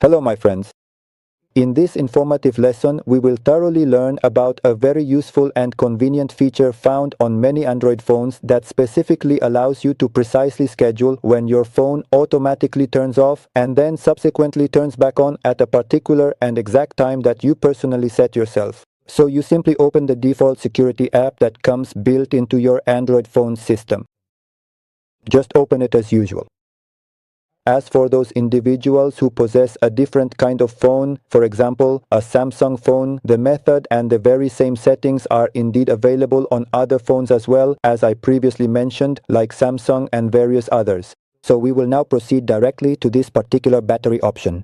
Hello my friends. In this informative lesson, we will thoroughly learn about a very useful and convenient feature found on many Android phones that specifically allows you to precisely schedule when your phone automatically turns off and then subsequently turns back on at a particular and exact time that you personally set yourself. So you simply open the default security app that comes built into your Android phone system. Just open it as usual. As for those individuals who possess a different kind of phone, for example, a Samsung phone, the method and the very same settings are indeed available on other phones as well, as I previously mentioned, like Samsung and various others. So we will now proceed directly to this particular battery option.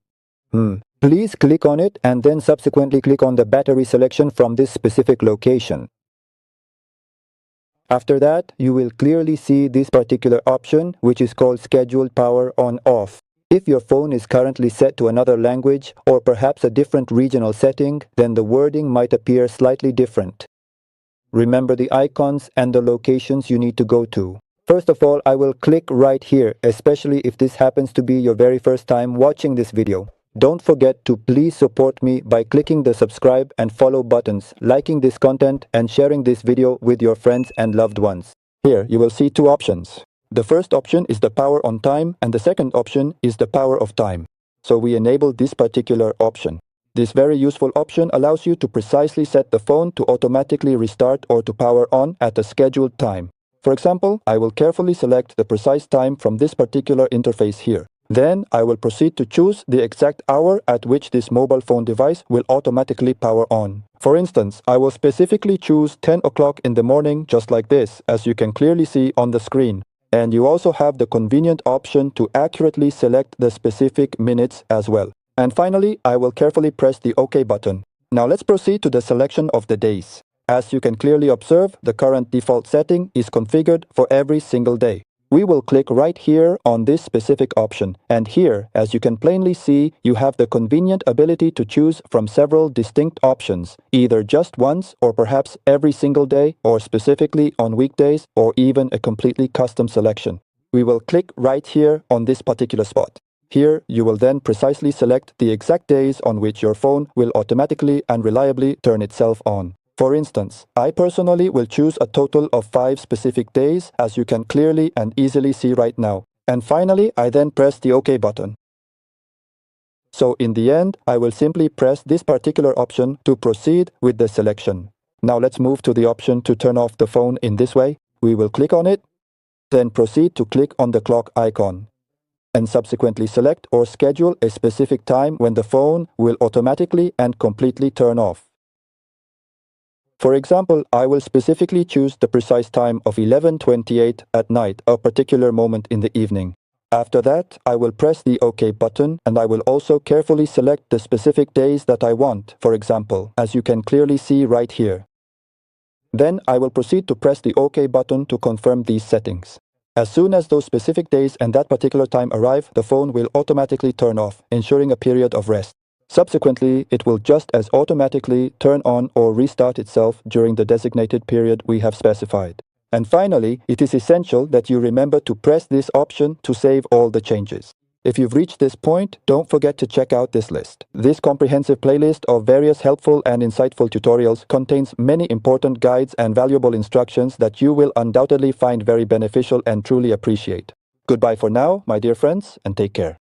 Please click on it and then subsequently click on the battery selection from this specific location. After that, you will clearly see this particular option, which is called Scheduled Power On/Off. If your phone is currently set to another language or perhaps a different regional setting, then the wording might appear slightly different. Remember the icons and the locations you need to go to. First of all, I will click right here, especially if this happens to be your very first time watching this video. Don't forget to please support me by clicking the subscribe and follow buttons, liking this content and sharing this video with your friends and loved ones. Here you will see two options. The first option is the power on time and the second option is the power of time. So we enable this particular option. This very useful option allows you to precisely set the phone to automatically restart or to power on at a scheduled time. For example, I will carefully select the precise time from this particular interface here. Then I will proceed to choose the exact hour at which this mobile phone device will automatically power on. For instance, I will specifically choose 10 o'clock in the morning just like this, as you can clearly see on the screen. And you also have the convenient option to accurately select the specific minutes as well. And finally, I will carefully press the OK button. Now let's proceed to the selection of the days. As you can clearly observe, the current default setting is configured for every single day. We will click right here on this specific option, and here, as you can plainly see, you have the convenient ability to choose from several distinct options, either just once or perhaps every single day, or specifically on weekdays, or even a completely custom selection. We will click right here on this particular spot. Here, you will then precisely select the exact days on which your phone will automatically and reliably turn itself on. For instance, I personally will choose a total of 5 specific days, as you can clearly and easily see right now. And finally, I then press the OK button. So in the end, I will simply press this particular option to proceed with the selection. Now let's move to the option to turn off the phone in this way. We will click on it, then proceed to click on the clock icon, and subsequently select or schedule a specific time when the phone will automatically and completely turn off. For example, I will specifically choose the precise time of 11:28 at night, a particular moment in the evening. After that, I will press the OK button and I will also carefully select the specific days that I want, for example, as you can clearly see right here. Then I will proceed to press the OK button to confirm these settings. As soon as those specific days and that particular time arrive, the phone will automatically turn off, ensuring a period of rest. Subsequently, it will just as automatically turn on or restart itself during the designated period we have specified. And finally, it is essential that you remember to press this option to save all the changes. If you've reached this point, don't forget to check out this list. This comprehensive playlist of various helpful and insightful tutorials contains many important guides and valuable instructions that you will undoubtedly find very beneficial and truly appreciate. Goodbye for now, my dear friends, and take care.